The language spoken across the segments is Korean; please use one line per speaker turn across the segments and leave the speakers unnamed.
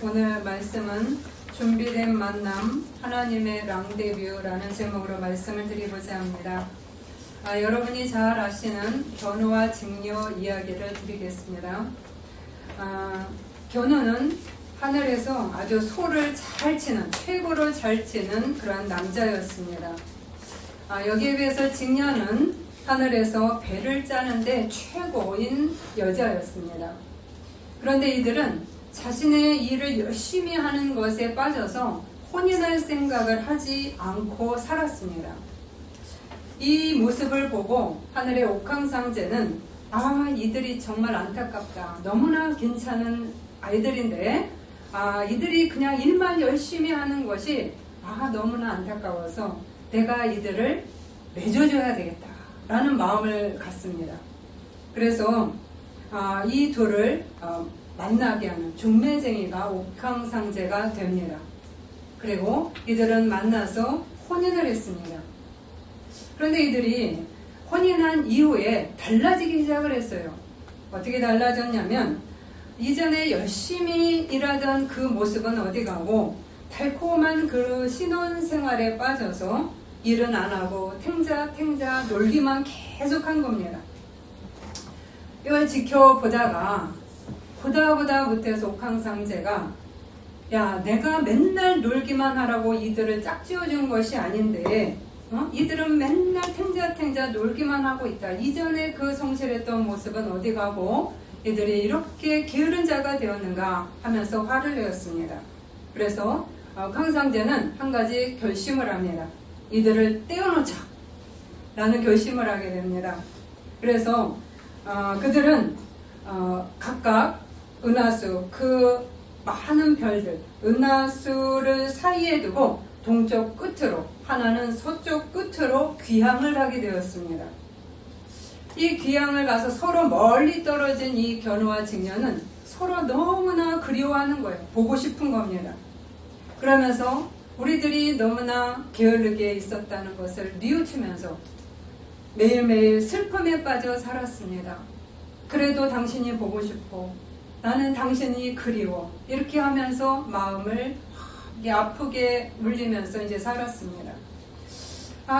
오늘 말씀은 준비된 만남 하나님의 랑데뷰라는 제목으로 말씀을 드리고자 합니다. 여러분이 잘 아시는 견우와 직녀 이야기를 드리겠습니다. 견우는 하늘에서 아주 소를 잘 치는, 최고로 잘 치는 그러한 남자였습니다. 여기에 비해서 직녀는 하늘에서 배를 짜는데 최고인 여자였습니다. 그런데 이들은 자신의 일을 열심히 하는 것에 빠져서 혼인할 생각을 하지 않고 살았습니다. 이 모습을 보고 하늘의 옥황상제는 이들이 정말 안타깝다. 너무나 괜찮은 아이들인데 이들이 그냥 일만 열심히 하는 것이 너무나 안타까워서 내가 이들을 맺어줘야 되겠다 라는 마음을 갖습니다. 그래서 이 둘을 만나게 하는 중매쟁이가 옥황상제가 됩니다. 그리고 이들은 만나서 혼인을 했습니다. 그런데 이들이 혼인한 이후에 달라지기 시작을 했어요. 어떻게 달라졌냐면 이전에 열심히 일하던 그 모습은 어디 가고 달콤한 그 신혼생활에 빠져서 일은 안 하고 탱자 놀기만 계속 한 겁니다. 이걸 지켜보다가 보다 못해서 옥황상제가 내가 맨날 놀기만 하라고 이들을 짝지어준 것이 아닌데 이들은 맨날 탱자 놀기만 하고 있다. 이전에 그 성실했던 모습은 어디 가고 이들이 이렇게 게으른 자가 되었는가 하면서 화를 내었습니다. 그래서 옥황상제는 한 가지 결심을 합니다. 이들을 떼어놓자 라는 결심을 하게 됩니다. 그래서 그들은 각각 은하수, 그 많은 별들, 은하수를 사이에 두고 동쪽 끝으로, 하나는 서쪽 끝으로 귀향을 하게 되었습니다. 이 귀향을 가서 서로 멀리 떨어진 이 견우와 직녀는 서로 너무나 그리워하는 거예요. 보고 싶은 겁니다. 그러면서 우리들이 너무나 게으르게 있었다는 것을 뉘우치면서 매일매일 슬픔에 빠져 살았습니다. 그래도 당신이 보고 싶어. 나는 당신이 그리워. 이렇게 하면서 마음을 아프게 물리면서 이제 살았습니다.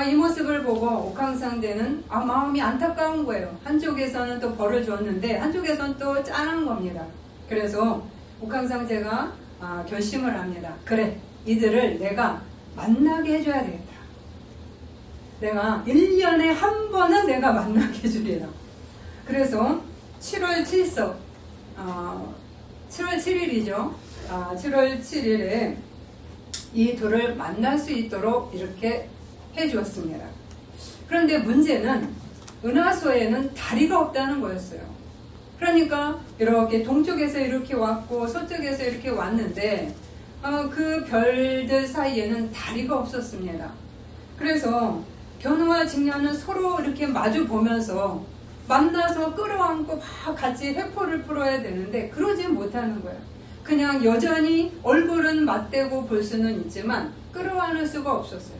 이 모습을 보고 옥황상제는 마음이 안타까운 거예요. 한쪽에서는 또 벌을 줬는데 한쪽에서는 또 짠한 겁니다. 그래서 옥황상제가 결심을 합니다. 그래, 이들을 내가 만나게 해줘야 되겠다. 내가 1년에 한 번은 내가 만나게 해주리라. 그래서 7월 7석 7월 7일이죠. 7월 7일에 이 둘을 만날 수 있도록 이렇게 해주었습니다. 그런데 문제는 은하수에는 다리가 없다는 거였어요. 그러니까 이렇게 동쪽에서 이렇게 왔고 서쪽에서 이렇게 왔는데 그 별들 사이에는 다리가 없었습니다. 그래서 견우와 직녀는 서로 이렇게 마주 보면서 만나서 끌어안고 막 같이 회포를 풀어야 되는데 그러지 못하는 거예요. 그냥 여전히 얼굴은 맞대고 볼 수는 있지만 끌어안을 수가 없었어요.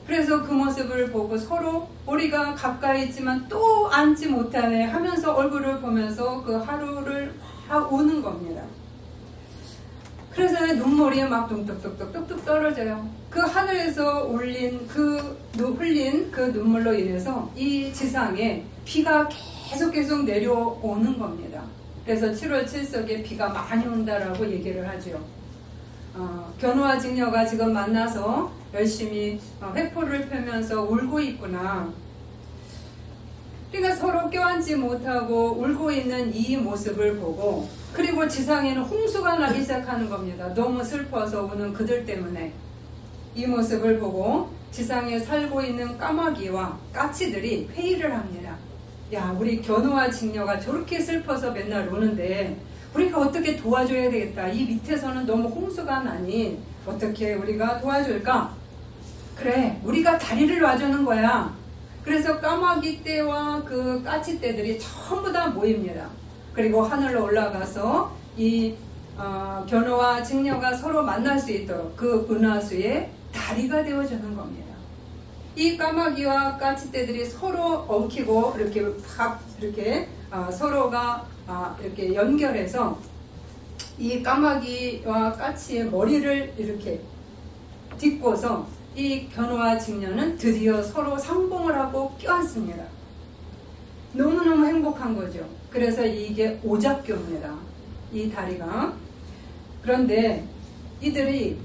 그래서 그 모습을 보고 서로 우리가 가까이 있지만 또 안지 못하네 하면서 얼굴을 보면서 그 하루를 막 우는 겁니다. 그래서 눈물이 막 뚝뚝뚝뚝뚝 떨어져요. 그 하늘에서 흘린 그 눈물로 인해서 이 지상에 비가 계속 내려오는 겁니다. 그래서 7월 7석에 비가 많이 온다라고 얘기를 하죠. 견우와 직녀가 지금 만나서 열심히 회포를 펴면서 울고 있구나. 그러니까 서로 껴안지 못하고 울고 있는 이 모습을 보고 그리고 지상에는 홍수가 나기 시작하는 겁니다. 너무 슬퍼서 우는 그들 때문에. 이 모습을 보고 지상에 살고 있는 까마귀와 까치들이 회의를 합니다. 우리 견우와 직녀가 저렇게 슬퍼서 맨날 우는데 우리가 어떻게 도와줘야 되겠다. 이 밑에서는 너무 홍수가 나니 어떻게 우리가 도와줄까? 그래, 우리가 다리를 놔주는 거야. 그래서 까마귀 떼와 그 까치 떼들이 전부 다 모입니다. 그리고 하늘로 올라가서 이 견우와 직녀가 서로 만날 수 있도록 그 은하수에 다리가 되어주는 겁니다. 이 까마귀와 까치떼들이 서로 엉키고 이렇게 서로가 이렇게 연결해서 이 까마귀와 까치의 머리를 이렇게 딛고서 이 견우와 직녀는 드디어 서로 상봉을 하고 껴안습니다. 너무너무 행복한 거죠. 그래서 이게 오작교입니다. 이 다리가. 그런데 이들이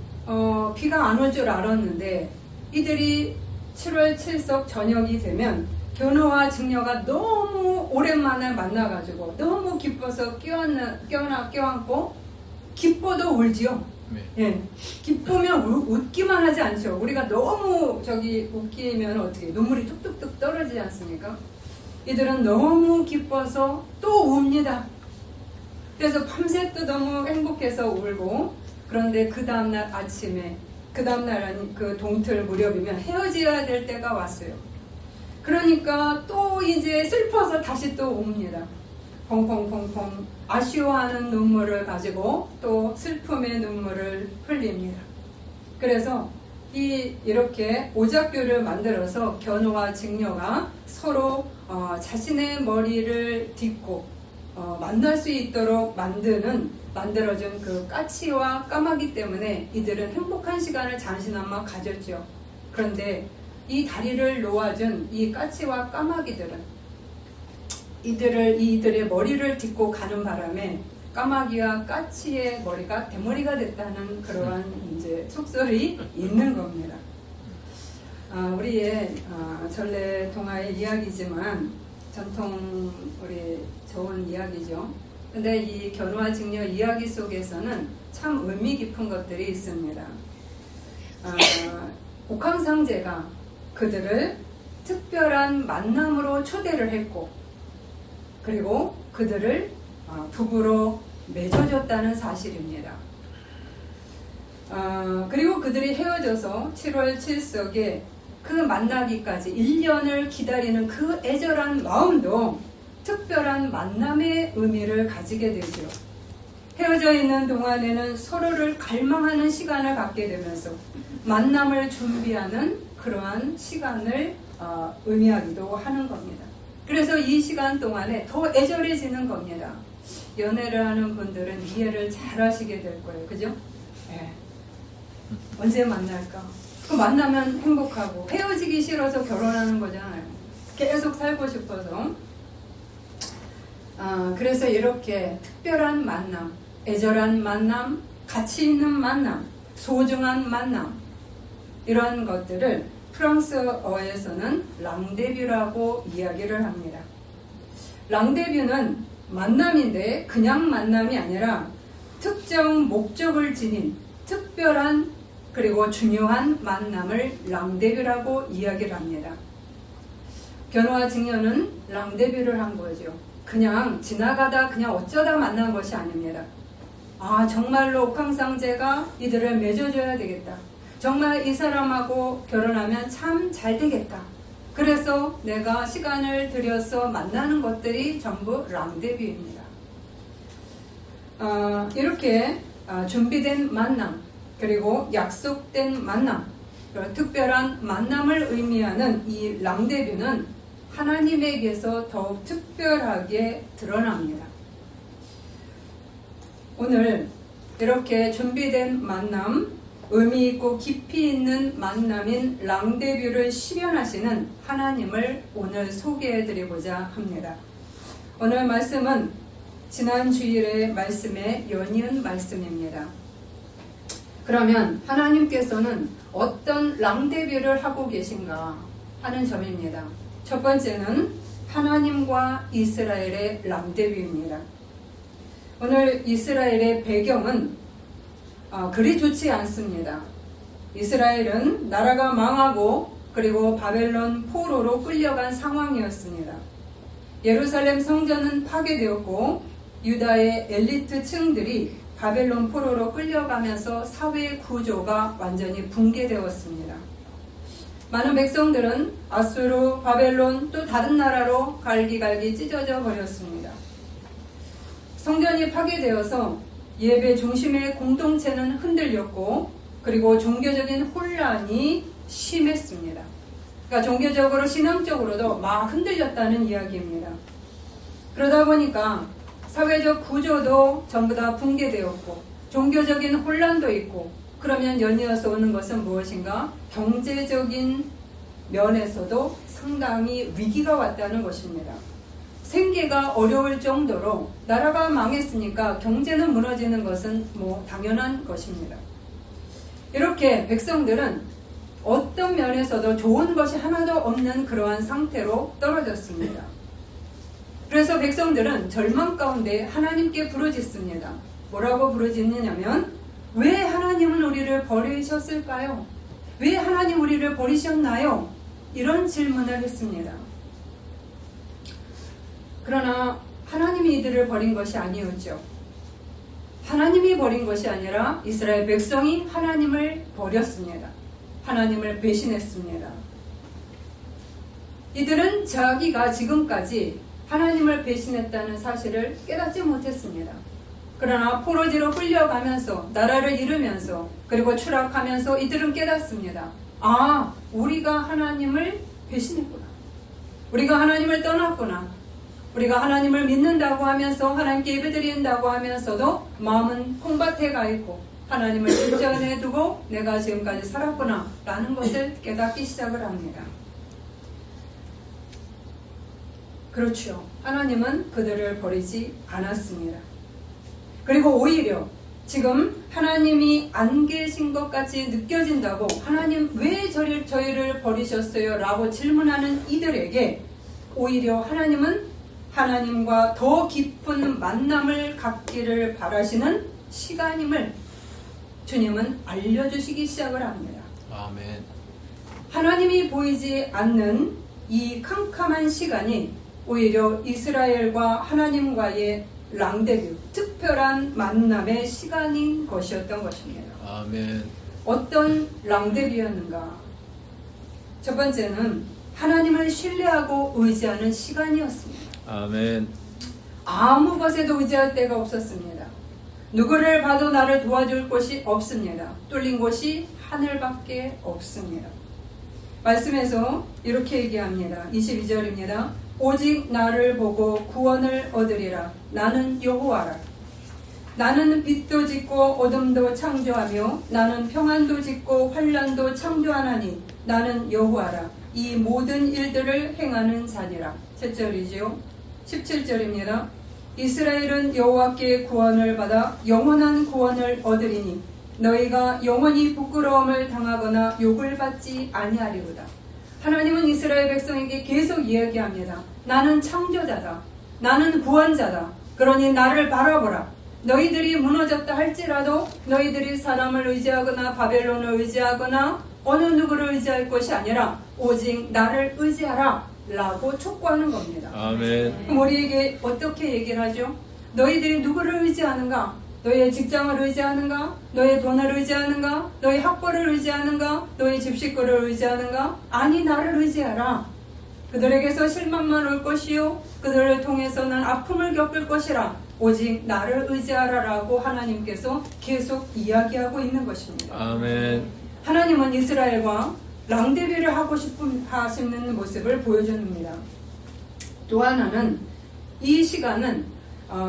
비가 안 올 줄 알았는데 이들이 7월 7석 저녁이 되면 견우와 직녀가 너무 오랜만에 만나가지고 너무 기뻐서 껴안고 기뻐도 울지요.
네.
예, 기쁘면 웃기만 하지 않죠. 우리가 너무 웃기면 어떻게 눈물이 뚝뚝뚝 떨어지지 않습니까? 이들은 너무 기뻐서 또 웁니다. 그래서 밤새 또 너무 행복해서 울고, 그런데 그 다음날 아침에, 그 다음날 그 동틀 무렵이면 헤어져야 될 때가 왔어요. 그러니까 또 이제 슬퍼서 다시 또 웁니다. 펑펑펑펑 아쉬워하는 눈물을 가지고 또 슬픔의 눈물을 흘립니다. 그래서 이렇게 오작교를 만들어서 견우와 직녀가 서로 자신의 머리를 딛고 만날 수 있도록 만들어준 그 까치와 까마귀 때문에 이들은 행복한 시간을 잠시나마 가졌죠. 그런데 이 다리를 놓아준 이 까치와 까마귀들은 이들의 머리를 딛고 가는 바람에 까마귀와 까치의 머리가 대머리가 됐다는 그러한 이제 속설이 있는 겁니다. 우리의 전래 동화의 이야기지만 전통 우리 좋은 이야기죠. 근데 이 견우와 직녀 이야기 속에서는 참 의미 깊은 것들이 있습니다. 옥황상제가 그들을 특별한 만남으로 초대를 했고, 그리고 그들을 부부로 맺어줬다는 사실입니다. 그리고 그들이 헤어져서 7월 7석에 그 만나기까지 1년을 기다리는 그 애절한 마음도 특별한 만남의 의미를 가지게 되죠. 헤어져 있는 동안에는 서로를 갈망하는 시간을 갖게 되면서 만남을 준비하는 그러한 시간을 의미하기도 하는 겁니다. 그래서 이 시간 동안에 더 애절해지는 겁니다. 연애를 하는 분들은 이해를 잘 하시게 될 거예요. 그죠? 네. 언제 만날까? 그 만나면 행복하고, 헤어지기 싫어서 결혼하는 거잖아요. 계속 살고 싶어서. 그래서 이렇게 특별한 만남, 애절한 만남, 가치 있는 만남, 소중한 만남, 이런 것들을 프랑스어에서는 랑데뷰라고 이야기를 합니다. 랑데뷰는 만남인데 그냥 만남이 아니라 특정 목적을 지닌 특별한 그리고 중요한 만남을 랑데뷰라고 이야기를 합니다. 견우와 직녀는 랑데뷰를 한 거죠. 그냥 지나가다 그냥 어쩌다 만난 것이 아닙니다. 정말로 옥황상제가 이들을 맺어줘야 되겠다. 정말 이 사람하고 결혼하면 참 잘 되겠다. 그래서 내가 시간을 들여서 만나는 것들이 전부 랑데뷰입니다. 이렇게 준비된 만남, 그리고 약속된 만남, 특별한 만남을 의미하는 이 랑데뷰는 하나님에게서 더욱 특별하게 드러납니다. 오늘 이렇게 준비된 만남, 의미 있고 깊이 있는 만남인 랑데뷰를 실현하시는 하나님을 오늘 소개해 드리고자 합니다. 오늘 말씀은 지난 주일의 말씀에 연이은 말씀입니다. 그러면 하나님께서는 어떤 랑데뷰를 하고 계신가 하는 점입니다. 첫 번째는 하나님과 이스라엘의 랑데뷰입니다. 오늘 이스라엘의 배경은 그리 좋지 않습니다. 이스라엘은 나라가 망하고 그리고 바벨론 포로로 끌려간 상황이었습니다. 예루살렘 성전은 파괴되었고 유다의 엘리트 층들이 바벨론 포로로 끌려가면서 사회 구조가 완전히 붕괴되었습니다. 많은 백성들은 아수르, 바벨론 또 다른 나라로 갈기갈기 찢어져 버렸습니다. 성전이 파괴되어서 예배 중심의 공동체는 흔들렸고 그리고 종교적인 혼란이 심했습니다. 그러니까 종교적으로 신앙적으로도 막 흔들렸다는 이야기입니다. 그러다 보니까 사회적 구조도 전부 다 붕괴되었고 종교적인 혼란도 있고 그러면 연이어서 오는 것은 무엇인가? 경제적인 면에서도 상당히 위기가 왔다는 것입니다. 생계가 어려울 정도로 나라가 망했으니까 경제는 무너지는 것은 당연한 것입니다. 이렇게 백성들은 어떤 면에서도 좋은 것이 하나도 없는 그러한 상태로 떨어졌습니다. 그래서 백성들은 절망 가운데 하나님께 부르짖습니다. 뭐라고 부르짖느냐면 왜 하나님은 우리를 버리셨을까요? 왜 하나님 우리를 버리셨나요? 이런 질문을 했습니다. 그러나 하나님이 이들을 버린 것이 아니었죠. 하나님이 버린 것이 아니라 이스라엘 백성이 하나님을 버렸습니다. 하나님을 배신했습니다. 이들은 자기가 지금까지 하나님을 배신했다는 사실을 깨닫지 못했습니다. 그러나 포로지로 끌려가면서 나라를 잃으면서 그리고 추락하면서 이들은 깨닫습니다. 아, 우리가 하나님을 배신했구나. 우리가 하나님을 떠났구나. 우리가 하나님을 믿는다고 하면서 하나님께 예배드린다고 하면서도 마음은 콩밭에 가 있고 하나님을 뒷전에 두고 내가 지금까지 살았구나 라는 것을 깨닫기 시작을 합니다. 그렇죠. 하나님은 그들을 버리지 않았습니다. 그리고 오히려 지금 하나님이 안 계신 것 같이 느껴진다고 하나님 왜 저희를 버리셨어요? 라고 질문하는 이들에게 오히려 하나님은 하나님과 더 깊은 만남을 갖기를 바라시는 시간임을 주님은 알려주시기 시작을 합니다.
아멘.
하나님이 보이지 않는 이 캄캄한 시간이 오히려 이스라엘과 하나님과의 랑데뷰, 특별한 만남의 시간인 것이었던 것입니다.
아멘.
어떤 랑데뷰였는가? 첫 번째는 하나님을 신뢰하고 의지하는 시간이었습니다.
아멘.
아무 것에도 의지할 데가 없었습니다. 누구를 봐도 나를 도와줄 곳이 없습니다. 뚫린 곳이 하늘밖에 없습니다. 말씀에서 이렇게 얘기합니다. 22절입니다. 오직 나를 보고 구원을 얻으리라. 나는 여호와라. 나는 빛도 짓고 어둠도 창조하며 나는 평안도 짓고 환난도 창조하나니 나는 여호와라. 이 모든 일들을 행하는 자니라. 7절이지요. 17절입니다. 이스라엘은 여호와께 구원을 받아 영원한 구원을 얻으리니 너희가 영원히 부끄러움을 당하거나 욕을 받지 아니하리로다. 하나님은 이스라엘 백성에게 계속 이야기합니다. 나는 창조자다. 나는 구원자다. 그러니 나를 바라보라. 너희들이 무너졌다 할지라도 너희들이 사람을 의지하거나 바벨론을 의지하거나 어느 누구를 의지할 것이 아니라 오직 나를 의지하라 라고 촉구하는 겁니다.
아멘.
그럼 우리에게 어떻게 얘기를 하죠? 너희들이 누구를 의지하는가? 너희의 직장을 의지하는가? 너희의 돈을 의지하는가? 너희 학벌을 의지하는가? 너희 집 식구를 의지하는가? 아니, 나를 의지하라. 그들에게서 실망만 올 것이요 그들을 통해서는 아픔을 겪을 것이라. 오직 나를 의지하라라고 하나님께서 계속 이야기하고 있는 것입니다.
아멘.
하나님은 이스라엘과 랑데뷰를 하시는 모습을 보여줍니다. 또 하나는 이 시간은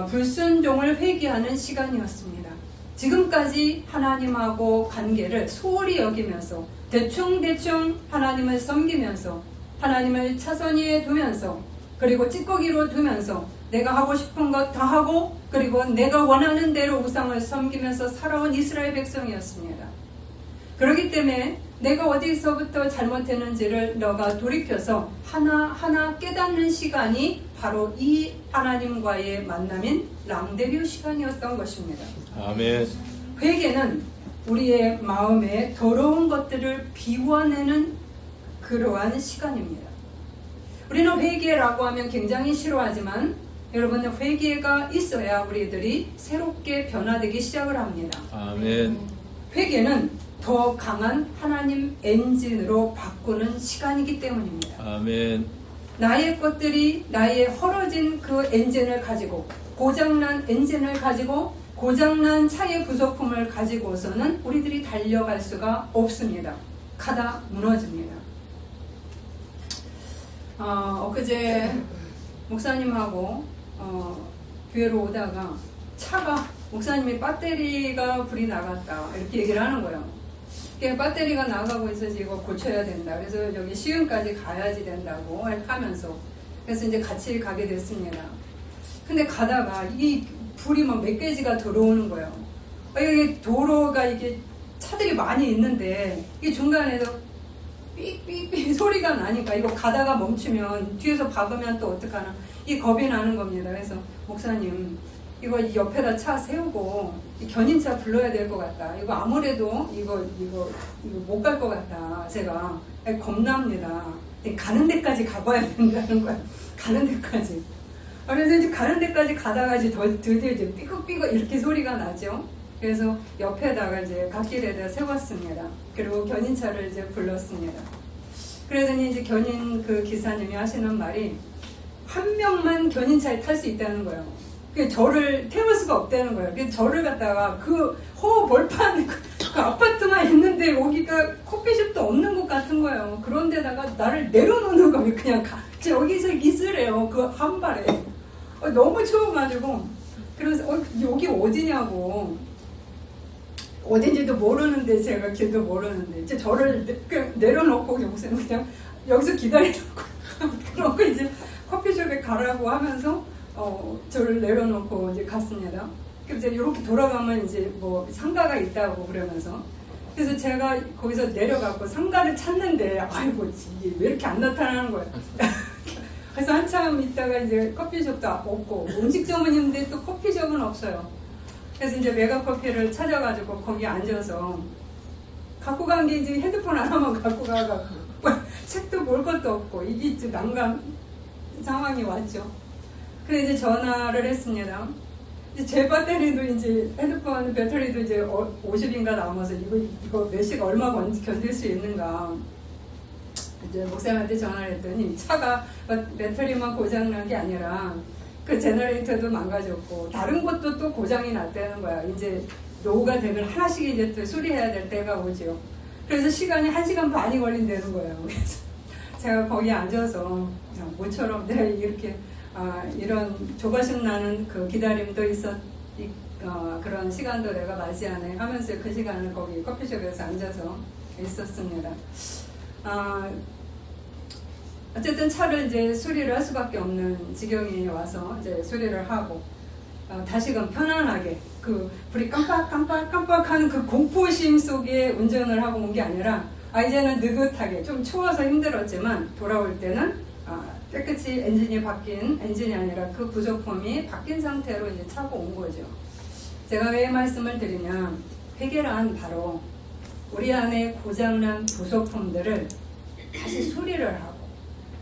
불순종을 회개하는 시간이었습니다. 지금까지 하나님하고 관계를 소홀히 여기면서 대충대충 하나님을 섬기면서 하나님을 차선위에 두면서 그리고 찌꺼기로 두면서 내가 하고 싶은 것 다 하고 그리고 내가 원하는 대로 우상을 섬기면서 살아온 이스라엘 백성이었습니다. 그렇기 때문에 내가 어디서부터 잘못했는지를 너가 돌이켜서 하나하나 깨닫는 시간이 바로 이 하나님과의 만남인 랑데뷰 시간이었던 것입니다.
아멘.
회개는 우리의 마음에 더러운 것들을 비워내는 그러한 시간입니다. 우리는 회개라고 하면 굉장히 싫어하지만 여러분, 회개가 있어야 우리들이 새롭게 변화되기 시작을 합니다.
아멘.
회개는 더 강한 하나님 엔진으로 바꾸는 시간이기 때문입니다.
아멘.
나의 것들이 나의 헐어진 그 엔진을 가지고 고장난 엔진을 가지고 고장난 차의 부속품을 가지고서는 우리들이 달려갈 수가 없습니다. 가다 무너집니다. 엊그제 목사님하고 교회로 오다가 차가 목사님이 배터리가 불이 나갔다 이렇게 얘기를 하는 거예요. 배터리가 나가고 있어서 이거 고쳐야 된다. 그래서 여기 시흥까지 가야지 된다고 하면서 그래서 이제 같이 가게 됐습니다. 근데 가다가 이 불이 막 몇 개지가 들어오는 거예요. 여기 도로가 이게 차들이 많이 있는데 이 중간에서 삑삑삑 소리가 나니까 이거 가다가 멈추면 뒤에서 박으면 또 어떡하나 이 겁이 나는 겁니다. 그래서 목사님 이거 옆에다 차 세우고 견인차 불러야 될 것 같다. 이거 아무래도 이거 못 갈 것 같다. 제가 겁납니다. 가는 데까지 가봐야 된다는 거야. 가는 데까지. 그래서 이제 가는 데까지 가다가 이제 드디어 이제 삐걱삐걱 이렇게 소리가 나죠. 그래서 옆에다가 이제 갓길에다 세웠습니다. 그리고 견인차를 이제 불렀습니다. 그러더니 이제 견인 그 기사님이 하시는 말이 한 명만 견인차에 탈 수 있다는 거예요. 저를 태울 수가 없다는 거예요. 그래서 저를 갖다가 그 벌판 그 아파트만 있는데 여기가 커피숍도 없는 것 같은 거예요. 그런데다가 나를 내려놓는 거예요. 그냥 여기서 있으래요. 그 한 발에. 너무 추워가지고 그래서 여기 어디냐고 어딘지도 모르는데 제가 길도 모르는데 이제 저를 내려놓고 그냥 여기서 기다리라고 그러고 이제 커피숍에 가라고 하면서 저를 내려놓고 이제 갔습니다. 그래서 이렇게 돌아가면 이제 뭐 상가가 있다고 그러면서 그래서 제가 거기서 내려가고 상가를 찾는데 아이고 이게 왜 이렇게 안 나타나는 거예요. 그래서 한참 있다가 이제 커피숍도 없고 음식점은 있는데 또 커피숍은 없어요. 그래서 이제 메가커피를 찾아가지고 거기 앉아서 갖고 간 게 이제 핸드폰 하나만 갖고 가가지고 책도 볼 것도 없고 이게 이제 난감 상황이 왔죠. 그래서 이제 전화를 했습니다. 이제 제 배터리도 이제 핸드폰 배터리도 이제 50인가 남아서 이거 몇 시가 얼마 견딜 수 있는가. 이제 목사님한테 전화를 했더니 차가 배터리만 고장난 게 아니라 그 제너레이터도 망가졌고 다른 것도 또 고장이 났다는 거야. 이제 노후가 되면 하나씩 이제 또 수리해야 될 때가 오죠. 그래서 시간이 1시간 반이 걸린다는 거예요. 그래서 제가 거기 앉아서 모처럼 내가 이렇게 이런 조바심 나는 그 기다림도 그런 시간도 내가 맞이하네 하면서 그 시간을 거기 커피숍에서 앉아서 있었습니다. 어쨌든 차를 이제 수리를 할 수밖에 없는 지경이 와서 이제 수리를 하고 다시금 편안하게 그 불이 깜빡깜빡깜빡하는 그 공포심 속에 운전을 하고 온 게 아니라 이제는 느긋하게 좀 추워서 힘들었지만 돌아올 때는 깨끗이 엔진이 아니라 그 부속품이 바뀐 상태로 이제 차고 온 거죠. 제가 왜 말씀을 드리냐, 회개란 바로 우리 안에 고장난 부속품들을 다시 수리를 하고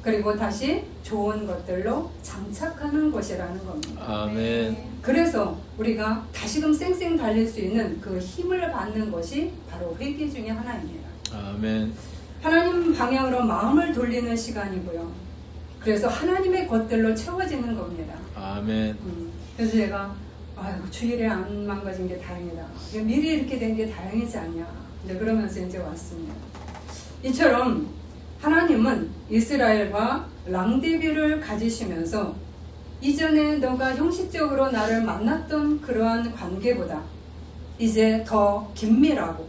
그리고 다시 좋은 것들로 장착하는 것이라는 겁니다.
아멘.
그래서 우리가 다시금 쌩쌩 달릴 수 있는 그 힘을 받는 것이 바로 회개 중에 하나입니다.
아멘.
하나님 방향으로 마음을 돌리는 시간이고요. 그래서 하나님의 것들로 채워지는 겁니다.
아멘.
그래서 제가 주일에 안 망가진 게 다행이다. 미리 이렇게 된 게 다행이지 않냐. 이제 그러면서 이제 왔습니다. 이처럼 하나님은 이스라엘과 랑데비를 가지시면서 이전에 너가 형식적으로 나를 만났던 그러한 관계보다 이제 더 긴밀하고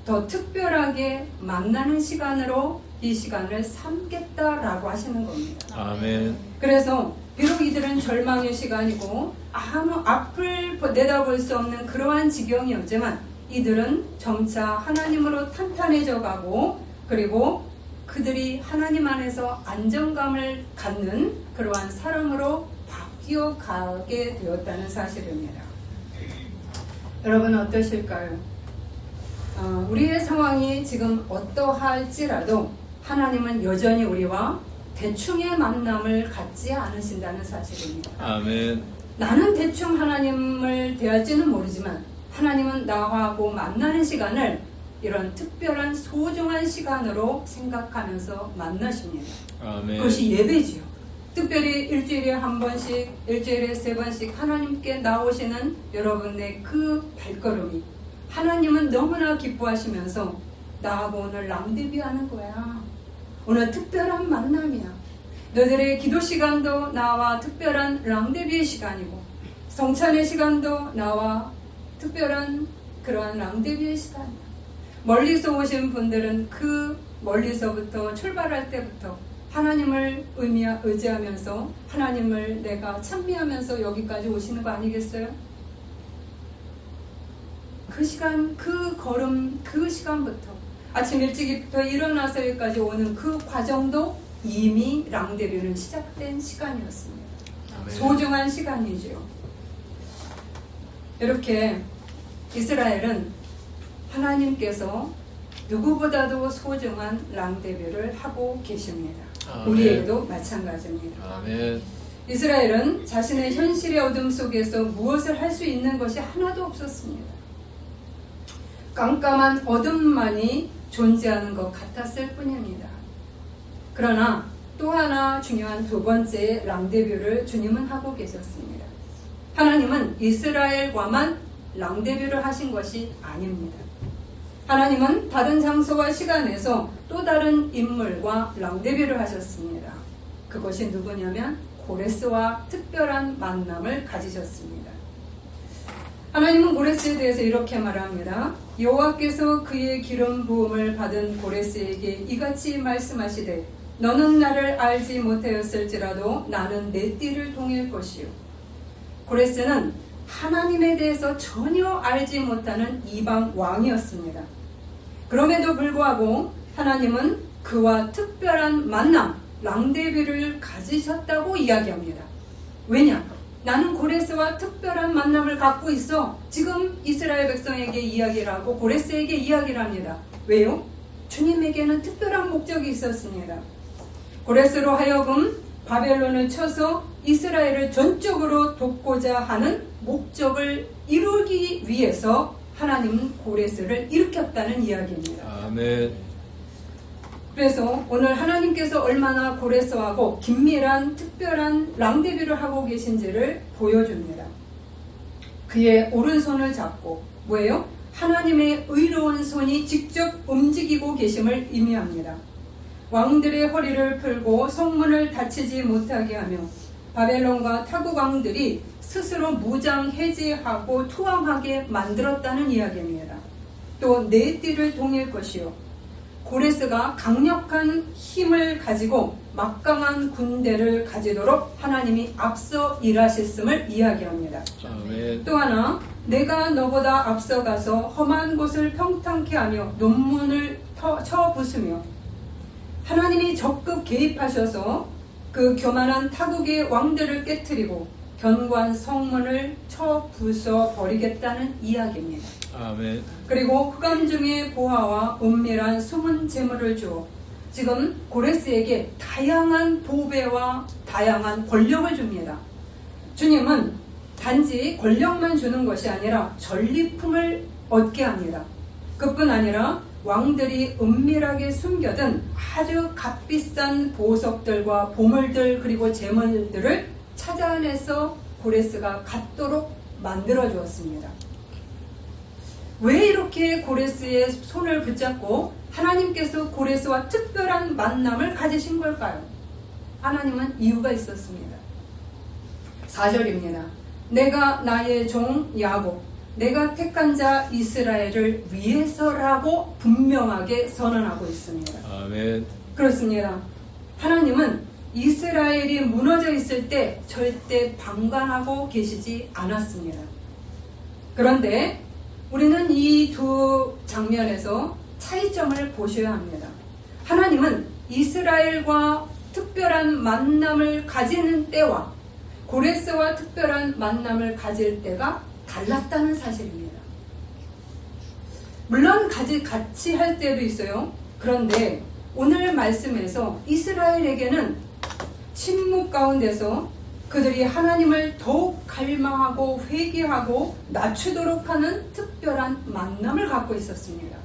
더 특별하게 만나는 시간으로 이 시간을 삼겠다라고 하시는 겁니다.
아멘.
그래서 비록 이들은 절망의 시간이고 아무 앞을 내다볼 수 없는 그러한 지경이었지만 이들은 점차 하나님으로 탄탄해져 가고 그리고 그들이 하나님 안에서 안정감을 갖는 그러한 사람으로 바뀌어 가게 되었다는 사실입니다. 여러분 어떠실까요? 우리의 상황이 지금 어떠할지라도 하나님은 여전히 우리와 대충의 만남을 갖지 않으신다는 사실입니다.
아멘.
나는 대충 하나님을 대할지는 모르지만 하나님은 나하고 만나는 시간을 이런 특별한 소중한 시간으로 생각하면서 만나십니다.
아멘.
그것이 예배지요. 특별히 일주일에 한 번씩, 일주일에 3번씩 하나님께 나오시는 여러분의 그 발걸음이 하나님은 너무나 기뻐하시면서 나하고 오늘 람데비 하는 거야. 오늘 특별한 만남이야. 너들의 기도 시간도 나와 특별한 람데비의 시간이고 성찬의 시간도 나와 특별한 그러한 랑데뷰의 시간이야. 멀리서 오신 분들은 그 멀리서부터 출발할 때부터 하나님을 의지하면서 하나님을 내가 찬미하면서 여기까지 오시는 거 아니겠어요? 그 시간, 그 걸음, 그 시간부터 아침 일찍부터 일어나서 여기까지 오는 그 과정도 이미 랑데뷰는 시작된 시간이었습니다.
아멘.
소중한 시간이죠. 이렇게 이스라엘은 하나님께서 누구보다도 소중한 랑데뷰를 하고 계십니다.
아멘.
우리에게도 마찬가지입니다.
아멘.
이스라엘은 자신의 현실의 어둠 속에서 무엇을 할 수 있는 것이 하나도 없었습니다. 깜깜한 어둠만이 존재하는 것 같았을 뿐입니다. 그러나 또 하나 중요한 두 번째 랑데뷰를 주님은 하고 계셨습니다. 하나님은 이스라엘과만 랑데뷰를 하신 것이 아닙니다. 하나님은 다른 장소와 시간에서 또 다른 인물과 랑데뷰를 하셨습니다. 그것이 누구냐면 고레스와 특별한 만남을 가지셨습니다. 하나님은 고레스에 대해서 이렇게 말합니다. 여호와께서 그의 기름 부음을 받은 고레스에게 이같이 말씀하시되 너는 나를 알지 못하였을지라도 나는 내 띠를 동일 것이요. 고레스는 하나님에 대해서 전혀 알지 못하는 이방 왕이었습니다. 그럼에도 불구하고 하나님은 그와 특별한 만남, 랑데뷰를 가지셨다고 이야기합니다. 왜냐? 나는 고레스와 특별한 만남을 갖고 있어. 지금 이스라엘 백성에게 이야기를 하고 고레스에게 이야기를 합니다. 왜요? 주님에게는 특별한 목적이 있었습니다. 고레스로 하여금 바벨론을 쳐서 이스라엘을 전적으로 돕고자 하는 목적을 이루기 위해서 하나님은 고레스를 일으켰다는 이야기입니다.
아멘.
그래서 오늘 하나님께서 얼마나 고레스하고 긴밀한 특별한 랑데뷰를 하고 계신지를 보여줍니다. 그의 오른손을 잡고 뭐예요? 하나님의 의로운 손이 직접 움직이고 계심을 의미합니다. 왕들의 허리를 풀고 성문을 닫히지 못하게 하며 바벨론과 타국 왕들이 스스로 무장 해제하고 투항하게 만들었다는 이야기입니다. 또 내 띠를 동일 것이요. 고레스가 강력한 힘을 가지고 막강한 군대를 가지도록 하나님이 앞서 일하셨음을 이야기합니다.
아멘.
또 하나, 내가 너보다 앞서가서 험한 곳을 평탄케 하며 논문을 쳐 부수며 하나님이 적극 개입하셔서 그 교만한 타국의 왕들을 깨뜨리고 견고한 성문을 쳐 부숴 버리겠다는 이야기입니다.
아멘.
그리고 흑암 중의 보화와 은밀한 숨은 재물을 주어 지금 고레스에게 다양한 보배와 다양한 권력을 줍니다. 주님은 단지 권력만 주는 것이 아니라 전리품을 얻게 합니다. 그뿐 아니라 왕들이 은밀하게 숨겨둔 아주 값비싼 보석들과 보물들 그리고 재물들을 찾아내서 고레스가 갖도록 만들어 주었습니다. 왜 이렇게 고레스의 손을 붙잡고 하나님께서 고레스와 특별한 만남을 가지신 걸까요? 하나님은 이유가 있었습니다. 4절입니다. 내가 나의 종 야곱, 내가 택한 자 이스라엘을 위해서라고 분명하게 선언하고 있습니다.
아멘.
그렇습니다. 하나님은 이스라엘이 무너져 있을 때 절대 방관하고 계시지 않았습니다. 그런데 우리는 이 두 장면에서 차이점을 보셔야 합니다. 하나님은 이스라엘과 특별한 만남을 가지는 때와 고레스와 특별한 만남을 가질 때가 달랐다는 사실입니다. 물론 같이 할 때도 있어요. 그런데 오늘 말씀에서 이스라엘에게는 침묵 가운데서 그들이 하나님을 더욱 갈망하고 회개하고 낮추도록 하는 특별한 만남을 갖고 있었습니다.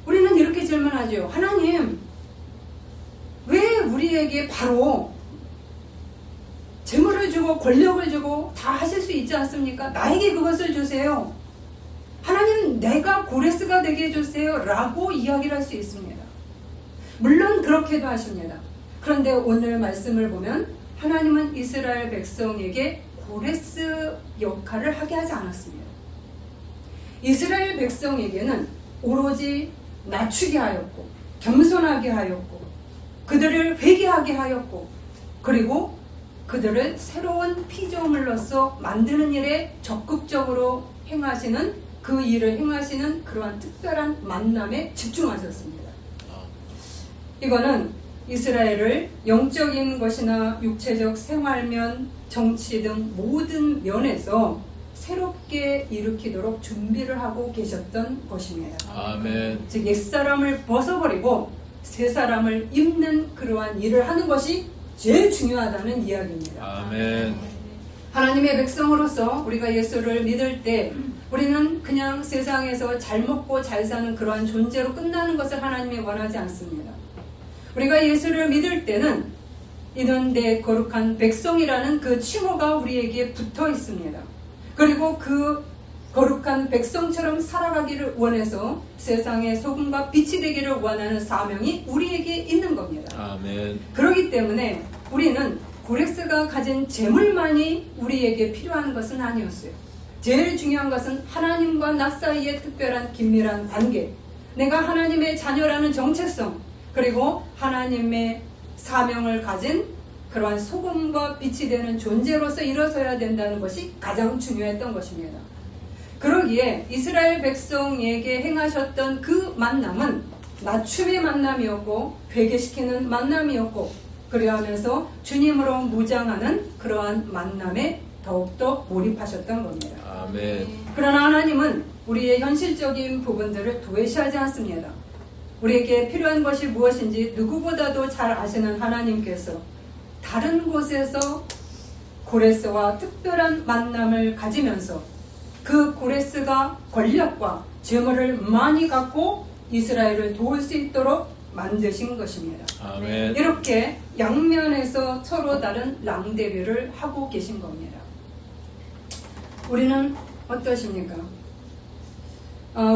우리는 이렇게 질문하죠. 하나님, 왜 우리에게 바로 재물을 주고 권력을 주고 다 하실 수 있지 않습니까? 나에게 그것을 주세요. 하나님, 내가 고레스가 되게 해주세요 라고 이야기를 할 수 있습니다. 물론 그렇게도 하십니다. 그런데 오늘 말씀을 보면 하나님은 이스라엘 백성에게 고레스 역할을 하게 하지 않았습니다. 이스라엘 백성에게는 오로지 낮추게 하였고 겸손하게 하였고 그들을 회개하게 하였고 그리고 그들을 새로운 피조물로서 만드는 일에 적극적으로 행하시는 그 일을 행하시는 그러한 특별한 만남에 집중하셨습니다. 이거는 이스라엘을 영적인 것이나 육체적 생활면, 정치 등 모든 면에서 새롭게 일으키도록 준비를 하고 계셨던 것입니다.
아멘.
즉 옛사람을 벗어버리고 새사람을 입는 그러한 일을 하는 것이 제일 중요하다는 이야기입니다.
아멘.
하나님의 백성으로서 우리가 예수를 믿을 때 우리는 그냥 세상에서 잘 먹고 잘 사는 그러한 존재로 끝나는 것을 하나님이 원하지 않습니다. 우리가 예수를 믿을 때는 이는 내 거룩한 백성이라는 그 칭호가 우리에게 붙어 있습니다. 그리고 그 거룩한 백성처럼 살아가기를 원해서 세상의 소금과 빛이 되기를 원하는 사명이 우리에게 있는 겁니다.
아멘.
그렇기 때문에 우리는 고레스가 가진 재물만이 우리에게 필요한 것은 아니었어요. 제일 중요한 것은 하나님과 나 사이의 특별한 긴밀한 관계, 내가 하나님의 자녀라는 정체성, 그리고 하나님의 사명을 가진 그러한 소금과 빛이 되는 존재로서 일어서야 된다는 것이 가장 중요했던 것입니다. 그러기에 이스라엘 백성에게 행하셨던 그 만남은 낮춤의 만남이었고 회개시키는 만남이었고 그리하면서 주님으로 무장하는 그러한 만남에 더욱더 몰입하셨던 겁니다.
아멘.
그러나 하나님은 우리의 현실적인 부분들을 도외시하지 않습니다. 우리에게 필요한 것이 무엇인지 누구보다도 잘 아시는 하나님께서 다른 곳에서 고레스와 특별한 만남을 가지면서 그 고레스가 권력과 재물을 많이 갖고 이스라엘을 도울 수 있도록 만드신 것입니다.
아멘.
이렇게 양면에서 서로 다른 랑데뷰를 하고 계신 겁니다. 우리는 어떠십니까?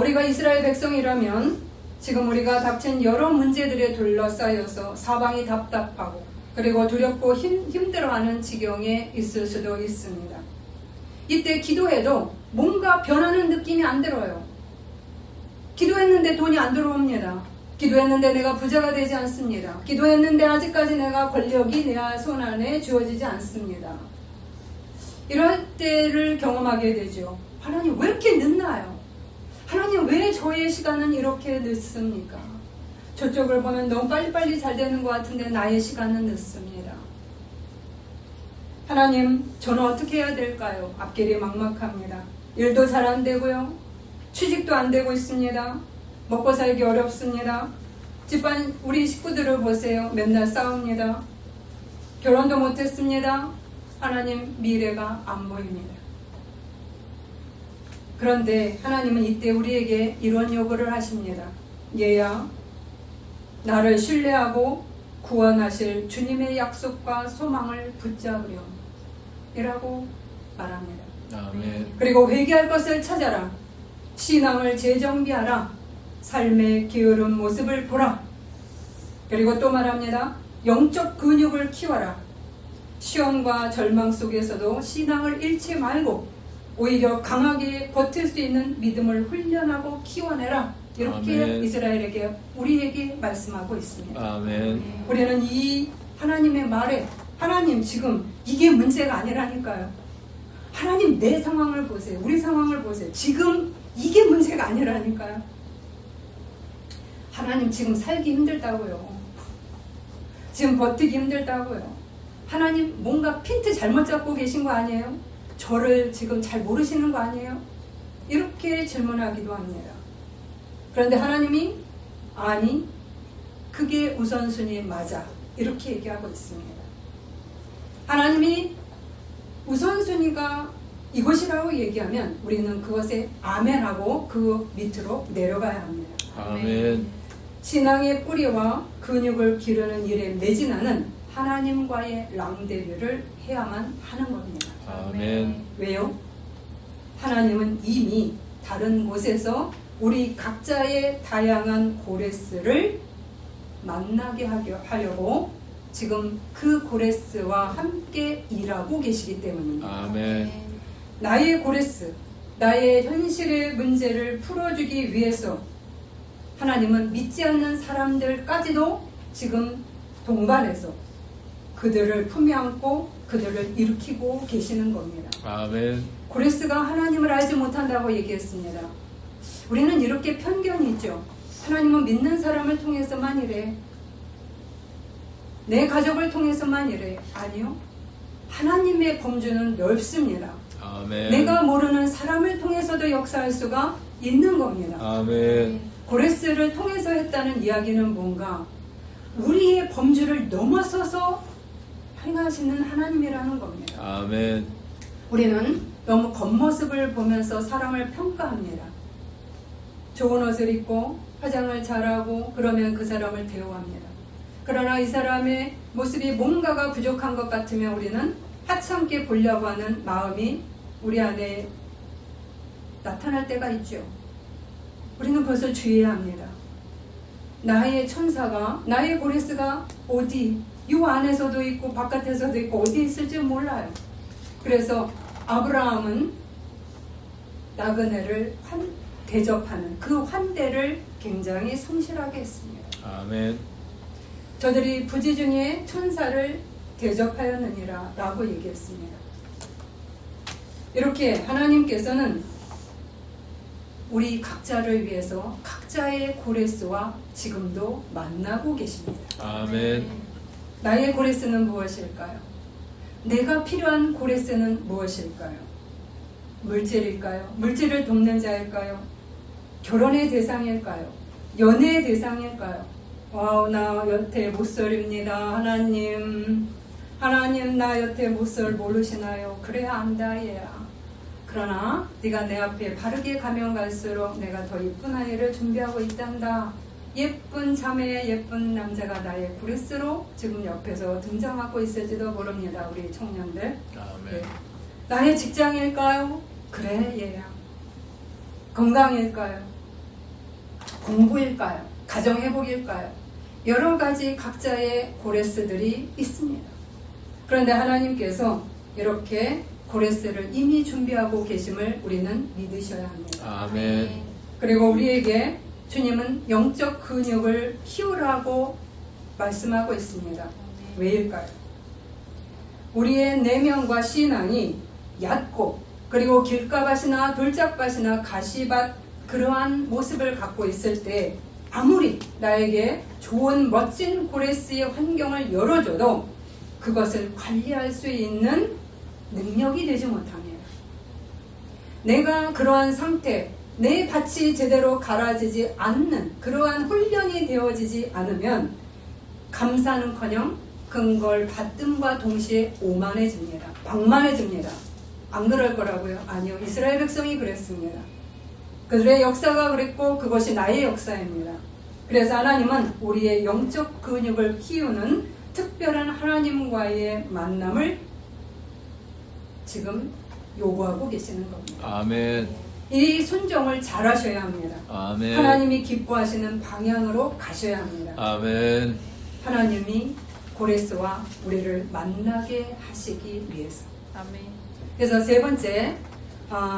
우리가 이스라엘 백성이라면 지금 우리가 닥친 여러 문제들에 둘러싸여서 사방이 답답하고 그리고 두렵고 힘들어하는 지경에 있을 수도 있습니다. 이때 기도해도 뭔가 변하는 느낌이 안 들어요. 기도했는데 돈이 안 들어옵니다. 기도했는데 내가 부자가 되지 않습니다. 기도했는데 아직까지 내가 권력이 내 손 안에 주어지지 않습니다. 이럴 때를 경험하게 되죠. 하나님 왜 이렇게 늦나요? 하나님 왜 저의 시간은 이렇게 늦습니까? 저쪽을 보면 너무 빨리빨리 잘 되는 것 같은데 나의 시간은 늦습니다. 하나님, 저는 어떻게 해야 될까요? 앞길이 막막합니다. 일도 잘 안 되고요. 취직도 안 되고 있습니다. 먹고 살기 어렵습니다. 집안 우리 식구들을 보세요. 맨날 싸웁니다. 결혼도 못했습니다. 하나님, 미래가 안 보입니다. 그런데 하나님은 이때 우리에게 이런 요구를 하십니다. 얘야, 나를 신뢰하고 구원하실 주님의 약속과 소망을 붙잡으렴 이라고 말합니다.
아멘.
그리고 회개할 것을 찾아라. 신앙을 재정비하라. 삶의 게으른 모습을 보라. 그리고 또 말합니다. 영적 근육을 키워라. 시험과 절망 속에서도 신앙을 잃지 말고 오히려 강하게 버틸 수 있는 믿음을 훈련하고 키워내라. 이렇게
아멘.
이스라엘에게 우리에게 말씀하고 있습니다.
아멘.
우리는 이 하나님의 말에 하나님 지금 이게 문제가 아니라니까요. 하나님 내 상황을 보세요. 우리 상황을 보세요. 지금 이게 문제가 아니라니까요. 하나님 지금 살기 힘들다고요. 지금 버티기 힘들다고요. 하나님 뭔가 핀트 잘못 잡고 계신 거 아니에요? 저를 지금 잘 모르시는 거 아니에요? 이렇게 질문하기도 합니다. 그런데 하나님이 아니, 그게 우선순위 맞아. 이렇게 얘기하고 있습니다. 하나님이 우선순위가 이것이라고 얘기하면 우리는 그것에 아멘하고 그 밑으로 내려가야 합니다.
아멘.
신앙의 뿌리와 근육을 기르는 일에 매진하는 하나님과의 랑데뷰를 해야만 하는 겁니다.
아멘.
왜요? 하나님은 이미 다른 곳에서 우리 각자의 다양한 고레스를 만나게 하려고 지금 그 고레스와 함께 일하고 계시기 때문입니다.
아멘.
나의 고레스, 나의 현실의 문제를 풀어주기 위해서 하나님은 믿지 않는 사람들까지도 지금 동반해서 그들을 품에 안고 그들을 일으키고 계시는 겁니다.
아멘.
고레스가 하나님을 알지 못한다고 얘기했습니다. 우리는 이렇게 편견이 있죠. 하나님은 믿는 사람을 통해서만 이래. 내 가족을 통해서만 이래. 아니요. 하나님의 범주는 넓습니다.
아멘.
내가 모르는 사람을 통해서도 역사할 수가 있는 겁니다.
아멘.
고레스를 통해서 했다는 이야기는 뭔가 우리의 범주를 넘어서서 행하시는 하나님이라는 겁니다.
아멘.
우리는 너무 겉모습을 보면서 사람을 평가합니다. 좋은 옷을 입고 화장을 잘하고 그러면 그 사람을 대우합니다. 그러나 이 사람의 모습이 뭔가가 부족한 것 같으면 우리는 하찮게 보려고 하는 마음이 우리 안에 나타날 때가 있죠. 우리는 그것을 주의해야 합니다. 나의 천사가, 나의 고레스가 어디, 이 안에서도 있고 바깥에서도 있고 어디 있을지 몰라요. 그래서 아브라함은 나그네를 대접하는 그 환대를 굉장히 성실하게 했습니다.
아멘.
저들이 부지 중에 천사를 대접하였느니라 라고 얘기했습니다. 이렇게 하나님께서는 우리 각자를 위해서 각자의 고레스와 지금도 만나고 계십니다.
아멘.
나의 고레스는 무엇일까요? 내가 필요한 고레스는 무엇일까요? 물질일까요? 물질을 돕는 자일까요? 결혼의 대상일까요? 연애의 대상일까요? 와우, 나 여태 못설입니다. 하나님 나 여태 못설 모르시나요? 그래야 안다 얘야. 그러나 네가 내 앞에 바르게 가면 갈수록 내가 더 예쁜 아이를 준비하고 있단다. 예쁜 자매, 예쁜 남자가 나의 고레스로 지금 옆에서 등장하고 있을지도 모릅니다. 우리 청년들.
아멘.
네. 나의 직장일까요? 그래 얘야. 건강일까요? 공부일까요? 가정회복일까요? 여러 가지 각자의 고레스들이 있습니다. 그런데 하나님께서 이렇게 고레스를 이미 준비하고 계심을 우리는 믿으셔야 합니다.
아멘.
그리고 우리에게 주님은 영적 근육을 키우라고 말씀하고 있습니다. 왜일까요? 우리의 내면과 신앙이 얕고 그리고 길가밭이나 돌짝밭이나 가시밭 그러한 모습을 갖고 있을 때 아무리 나에게 좋은 멋진 고레스의 환경을 열어줘도 그것을 관리할 수 있는 능력이 되지 못합니다. 내가 그러한 상태, 내 밭이 제대로 갈아지지 않는 그러한 훈련이 되어지지 않으면 감사는커녕 그걸 받음과 동시에 오만해집니다. 방만해집니다. 안 그럴 거라고요? 아니요. 이스라엘 백성이 그랬습니다. 그들의 역사가 그랬고 그것이 나의 역사입니다. 그래서 하나님은 우리의 영적 근육을 키우는 특별한 하나님과의 만남을 지금 요구하고 계시는 겁니다.
아멘.
이 순종을 잘 하셔야 합니다.
아멘.
하나님이 기뻐하시는 방향으로 가셔야 합니다.
아멘.
하나님이 고레스와 우리를 만나게 하시기 위해서.
아멘.
그래서 세 번째,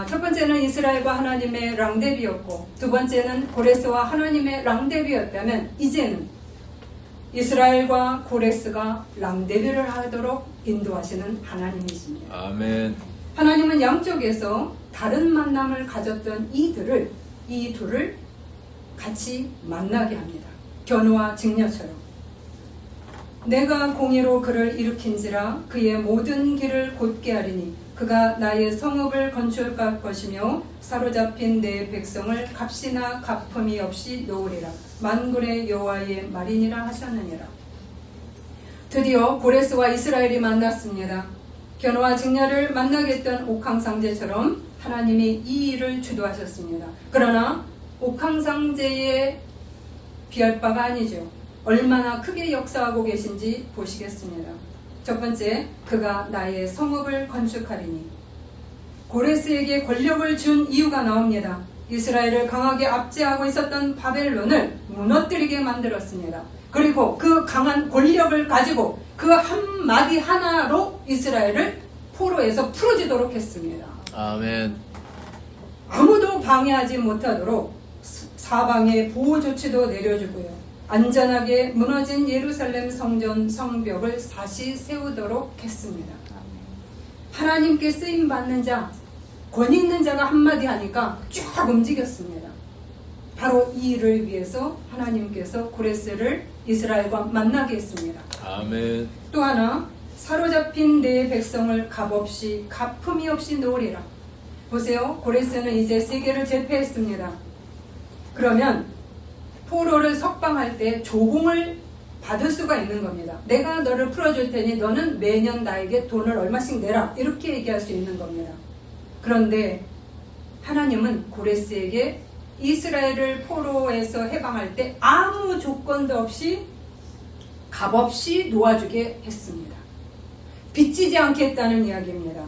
첫 번째는 이스라엘과 하나님의 랑데비였고 두 번째는 고레스와 하나님의 랑데비였다면 이제는 이스라엘과 고레스가 랑데비를 하도록 인도하시는 하나님이십니다.
아멘.
하나님은 양쪽에서 다른 만남을 가졌던 이 둘을 같이 만나게 합니다. 견우와 직녀처럼. 내가 공의로 그를 일으킨지라 그의 모든 길을 곧게 하리니 그가 나의 성읍을 건축할 것이며 사로잡힌 내 백성을 값이나 갚음이 없이 놓으리라. 만군의 여호와의 말이니라 하셨느니라. 드디어 고레스와 이스라엘이 만났습니다. 견우와 직녀를 만나게 했던 옥황상제처럼 하나님이 이 일을 주도하셨습니다. 그러나 옥황상제에 비할 바가 아니죠. 얼마나 크게 역사하고 계신지 보시겠습니다. 첫 번째, 그가 나의 성읍을 건축하리니. 고레스에게 권력을 준 이유가 나옵니다. 이스라엘을 강하게 압제하고 있었던 바벨론을 무너뜨리게 만들었습니다. 그리고 그 강한 권력을 가지고 그 한마디 하나로 이스라엘을 포로에서 풀어지도록 했습니다.
아멘.
아무도 방해하지 못하도록 사방에 보호 조치도 내려주고요. 안전하게 무너진 예루살렘 성전 성벽을 다시 세우도록 했습니다. 하나님께 쓰임받는 자, 권위 있는 자가 한마디 하니까 쫙 움직였습니다. 바로 이 일을 위해서 하나님께서 고레스를 이스라엘과 만나게 했습니다.
아멘.
또 하나, 사로잡힌 내 백성을 값없이 갚음이 없이 놓으리라. 보세요. 고레스는 이제 세계를 제패했습니다. 그러면 포로를 석방할 때 조공을 받을 수가 있는 겁니다. 내가 너를 풀어줄 테니 너는 매년 나에게 돈을 얼마씩 내라. 이렇게 얘기할 수 있는 겁니다. 그런데 하나님은 고레스에게 이스라엘을 포로에서 해방할 때 아무 조건도 없이 값없이 놓아주게 했습니다. 빚지지 않겠다는 이야기입니다.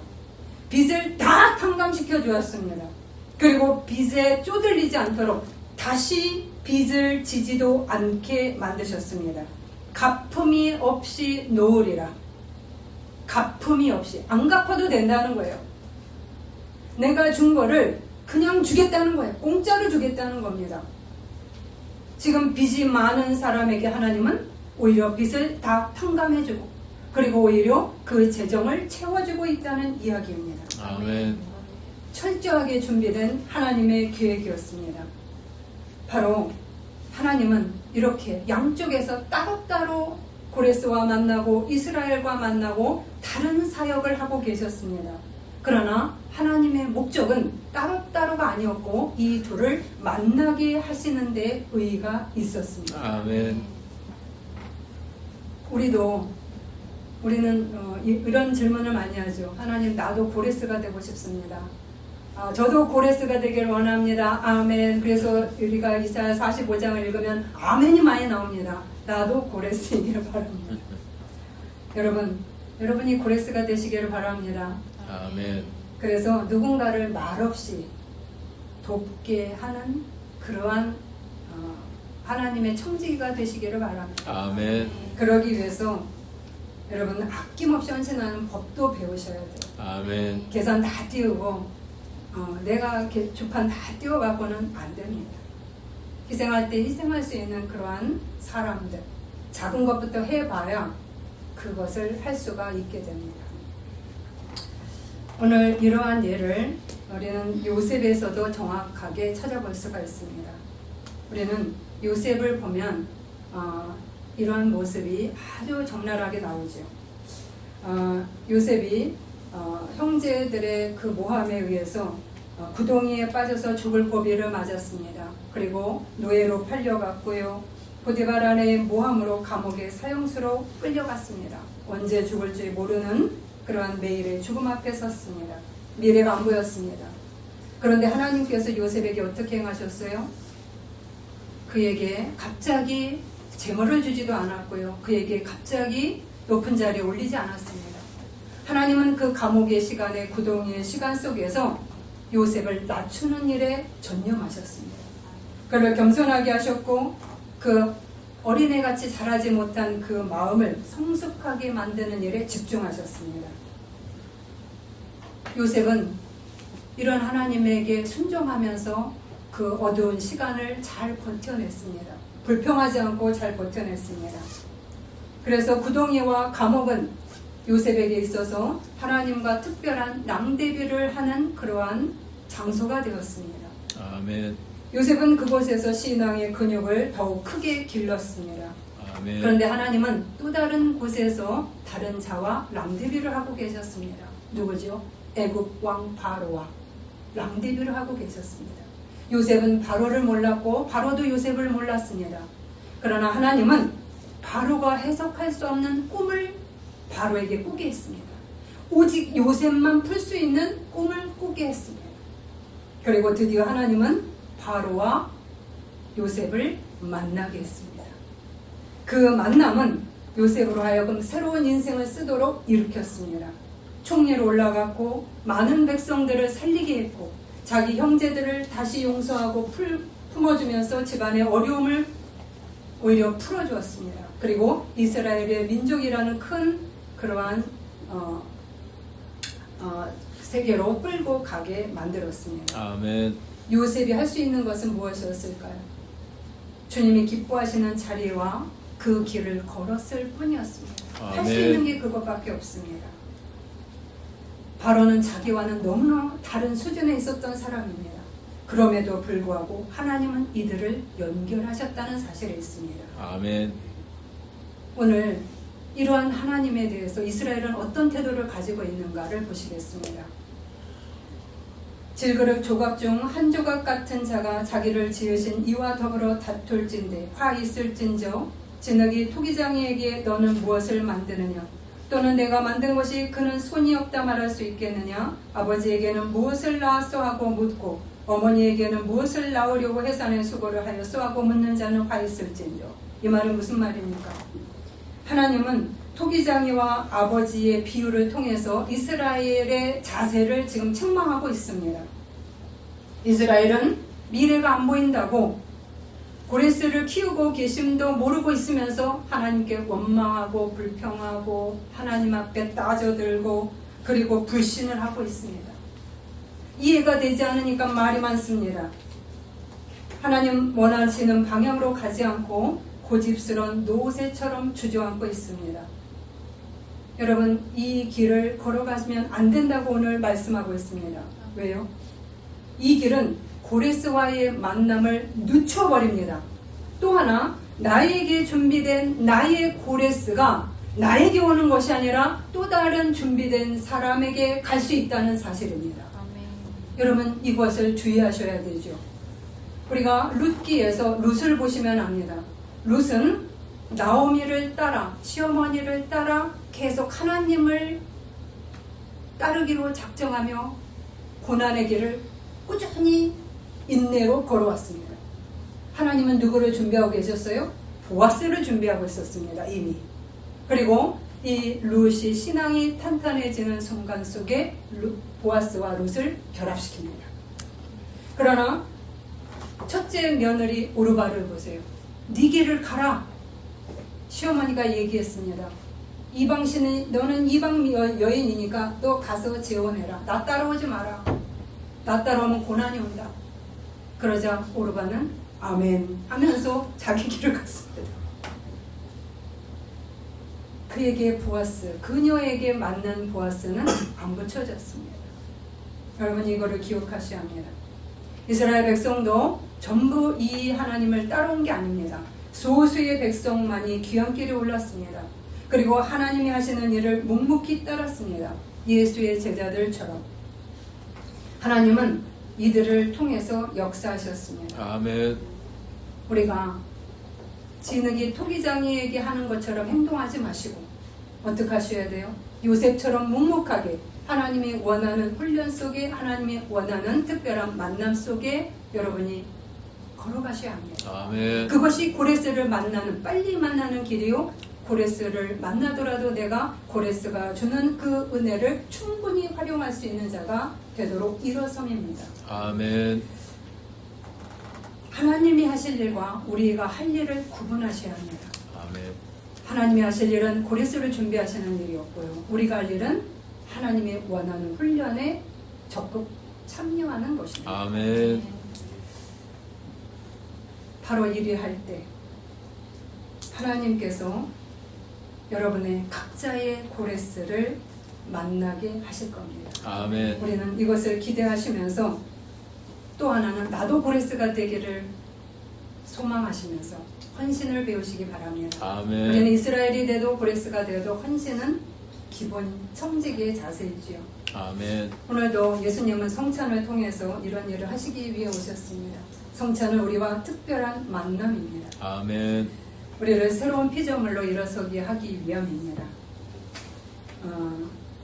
빚을 다 탕감시켜 주었습니다. 그리고 빚에 쪼들리지 않도록 다시 빚을 지지도 않게 만드셨습니다. 갚음이 없이 놓으리라. 갚음이 없이. 안 갚아도 된다는 거예요. 내가 준 거를 그냥 주겠다는 거예요. 공짜로 주겠다는 겁니다. 지금 빚이 많은 사람에게 하나님은 오히려 빚을 다 탕감해주고 그리고 오히려 그 재정을 채워주고 있다는 이야기입니다.
아멘.
철저하게 준비된 하나님의 계획이었습니다. 바로 하나님은 이렇게 양쪽에서 따로따로 고레스와 만나고 이스라엘과 만나고 다른 사역을 하고 계셨습니다. 그러나 하나님의 목적은 따로따로가 아니었고 이 둘을 만나게 하시는 데 의의가 있었습니다.
아멘.
우리는 이런 질문을 많이 하죠. 하나님, 나도 고레스가 되고 싶습니다. 저도 고레스가 되길 원합니다. 아멘. 그래서 우리가 이사야 45장을 읽으면 아멘이 많이 나옵니다. 나도 고레스이기를 바랍니다. 여러분이 고레스가 되시기를 바랍니다.
아멘.
그래서 누군가를 말없이 돕게 하는 그러한 하나님의 청지기가 되시기를 바랍니다.
아멘.
그러기 위해서 여러분 아낌없이 헌신하는 법도 배우셔야 돼요.
아멘.
계산 다 띄우고 내가 주판 다 띄워갖고는 안 됩니다. 희생할 때 희생할 수 있는 그러한 사람들, 작은 것부터 해봐야 그것을 할 수가 있게 됩니다. 오늘 이러한 예를 우리는 요셉에서도 정확하게 찾아볼 수가 있습니다. 우리는 요셉을 보면 이러한 모습이 아주 적나라하게 나오죠. 요셉이 형제들의 그 모함에 의해서 구덩이에 빠져서 죽을 고비를 맞았습니다. 그리고 노예로 팔려갔고요. 보디발 아내의 모함으로 감옥에 사형수로 끌려갔습니다. 언제 죽을지 모르는 그러한 매일의 죽음 앞에 섰습니다. 미래가 안 보였습니다. 그런데 하나님께서 요셉에게 어떻게 행하셨어요? 그에게 갑자기 재물을 주지도 않았고요. 그에게 갑자기 높은 자리에 올리지 않았습니다. 하나님은 그 감옥의 시간에 구덩이의 시간 속에서 요셉을 낮추는 일에 전념하셨습니다. 그를 겸손하게 하셨고 그 어린애같이 자라지 못한 그 마음을 성숙하게 만드는 일에 집중하셨습니다. 요셉은 이런 하나님에게 순종하면서 그 어두운 시간을 잘 버텨냈습니다. 불평하지 않고 잘 버텨냈습니다. 그래서 구덩이와 감옥은 요셉에게 있어서 하나님과 특별한 낭대비를 하는 그러한 장소가 되었습니다.
아멘.
요셉은 그곳에서 신앙의 근육을 더욱 크게 길렀습니다.
아멘.
그런데 하나님은 또 다른 곳에서 다른 자와 랑대비를 하고 계셨습니다. 누구죠? 애굽 왕 바로와 랑대비를 하고 계셨습니다. 요셉은 바로를 몰랐고 바로도 요셉을 몰랐습니다. 그러나 하나님은 바로가 해석할 수 없는 꿈을 바로에게 꾸게 했습니다. 오직 요셉만 풀 수 있는 꿈을 꾸게 했습니다. 그리고 드디어 하나님은 바로와 요셉을 만나게 했습니다. 그 만남은 요셉으로 하여금 새로운 인생을 쓰도록 일으켰습니다. 총리로 올라갔고 많은 백성들을 살리게 했고 자기 형제들을 다시 용서하고 품어주면서 집안의 어려움을 오히려 풀어주었습니다. 그리고 이스라엘의 민족이라는 큰 그러한 세계로 끌고 가게 만들었습니다.
아멘.
요셉이 할 수 있는 것은 무엇이었을까요? 주님이 기뻐하시는 자리와 그 길을 걸었을 뿐이었습니다. 할 수 있는 게 그것밖에 없습니다. 바로는 자기와는 너무나 다른 수준에 있었던 사람입니다. 그럼에도 불구하고 하나님은 이들을 연결하셨다는 사실이 있습니다.
아멘.
오늘 이러한 하나님에 대해서 이스라엘은 어떤 태도를 가지고 있는가를 보시겠습니다. 질그릇 조각 중 한 조각 같은 자가 자기를 지으신 이와 더불어 다툴진대 화 있을진저 진흙이 토기장이에게 너는 무엇을 만드느냐 또는 내가 만든 것이 그는 손이 없다 말할 수 있겠느냐 아버지에게는 무엇을 낳았소 하고 묻고 어머니에게는 무엇을 낳으려고 해산의 수고를 하였소 하고 묻는 자는 화 있을진저. 이 말은 무슨 말입니까? 하나님은 토기장이와 아버지의 비유를 통해서 이스라엘의 자세를 지금 책망하고 있습니다. 이스라엘은 미래가 안 보인다고 고레스를 키우고 계심도 모르고 있으면서 하나님께 원망하고 불평하고 하나님 앞에 따져들고 그리고 불신을 하고 있습니다. 이해가 되지 않으니까 말이 많습니다. 하나님 원하시는 방향으로 가지 않고 고집스러운 노새처럼 주저앉고 있습니다. 여러분, 이 길을 걸어가시면 안 된다고 오늘 말씀하고 있습니다. 왜요? 이 길은 고레스와의 만남을 늦춰버립니다. 또 하나, 나에게 준비된 나의 고레스가 나에게 오는 것이 아니라 또 다른 준비된 사람에게 갈 수 있다는 사실입니다.
아멘.
여러분, 이것을 주의하셔야 되죠. 우리가 룻기에서 룻을 보시면 압니다. 룻은 나오미를 따라 시어머니를 따라 계속 하나님을 따르기로 작정하며 고난의 길을 꾸준히 인내로 걸어왔습니다. 하나님은 누구를 준비하고 계셨어요? 보아스를 준비하고 있었습니다. 이미. 그리고 이 룻이 신앙이 탄탄해지는 순간 속에 보아스와 룻을 결합시킵니다. 그러나 첫째 며느리 오르바를 보세요. 네 길을 가라. 시어머니가 얘기했습니다. 이방신은 너는 이방 여인이니까 너 가서 재혼해라. 나 따라오지 마라. 나 따라오면 고난이 온다. 그러자 오르바는 아멘 하면서 자기 길을 갔습니다. 그에게 보아스, 그녀에게 만난 보아스는 안 붙여졌습니다. 여러분, 이거를 기억하셔야 합니다. 이스라엘 백성도 전부 이 하나님을 따라온 게 아닙니다. 소수의 백성만이 귀향길에 올랐습니다. 그리고 하나님이 하시는 일을 묵묵히 따랐습니다. 예수의 제자들처럼. 하나님은 이들을 통해서 역사하셨습니다.
아멘.
우리가 진흙이 토기장이에게 하는 것처럼 행동하지 마시고 어떻게 하셔야 돼요? 요셉처럼 묵묵하게 하나님이 원하는 훈련 속에 하나님이 원하는 특별한 만남 속에 여러분이 걸어가셔야 합니다.
아멘.
그것이 고레스를 만나는 빨리 만나는 길이요. 고레스를 만나더라도 내가 고레스가 주는 그 은혜를 충분히 활용할 수 있는 자가 되도록 일어섬입니다.
아멘.
하나님이 하실 일과 우리가 할 일을 구분하셔야 합니다.
아멘.
하나님이 하실 일은 고레스를 준비하시는 일이었고요. 우리가 할 일은 하나님이 원하는 훈련에 적극 참여하는 것입니다.
아멘.
바로 일이 할 때 하나님께서 여러분의 각자의 고레스를 만나게 하실 겁니다.
아멘.
우리는 이것을 기대하시면서 또 하나는 나도 고레스가 되기를 소망하시면서 헌신을 배우시기 바랍니다.
아멘.
우리는 이스라엘이 돼도 고레스가 되어도 헌신은 기본 청지기의 자세이지요.
아멘.
오늘도 예수님은 성찬을 통해서 이런 일을 하시기 위해 오셨습니다. 성찬은 우리와 특별한 만남입니다.
아멘.
우리를 새로운 피조물로 일어서게 하기 위함입니다.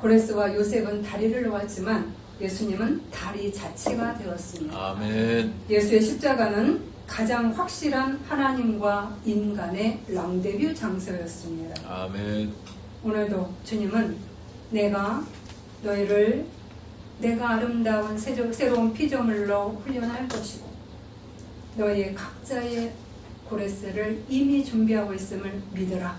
고레스와 요셉은 다리를 놓았지만 예수님은 다리 자체가 되었습니다.
아멘.
예수의 십자가는 가장 확실한 하나님과 인간의 랑데뷰 장소였습니다.
아멘.
오늘도 주님은 내가 너희를 내가 아름다운 새로운 피조물로 훈련할 것이고 너희의 각자의 고레스를 이미 준비하고 있음을 믿으라.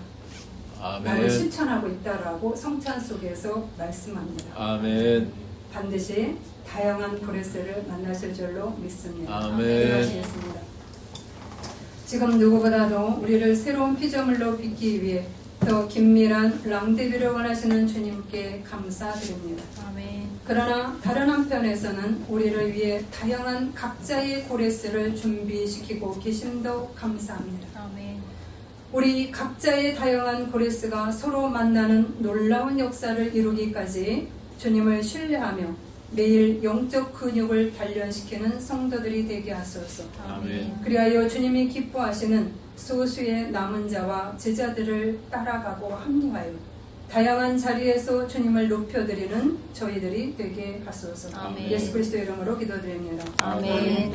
나는
아멘.
실천하고 있다라고 성찬 속에서 말씀합니다.
아멘.
반드시 다양한 고레스를 만나실 줄로 믿습니다.
아멘.
기도하시겠습니다. 지금 누구보다도 우리를 새로운 피조물로 빚기 위해 더 긴밀한 랑데비를 원하시는 주님께 감사드립니다.
아멘.
그러나 다른 한편에서는 우리를 위해 다양한 각자의 고레스를 준비시키고 계심도 감사합니다.
아멘.
우리 각자의 다양한 고레스가 서로 만나는 놀라운 역사를 이루기까지 주님을 신뢰하며 매일 영적 근육을 단련시키는 성도들이 되게 하소서.
아멘.
그리하여 주님이 기뻐하시는 소수의 남은 자와 제자들을 따라가고 합류하여 다양한 자리에서 주님을 높여드리는 저희들이 되게 하소서.
아멘.
예수 그리스도 이름으로 기도드립니다.
아멘.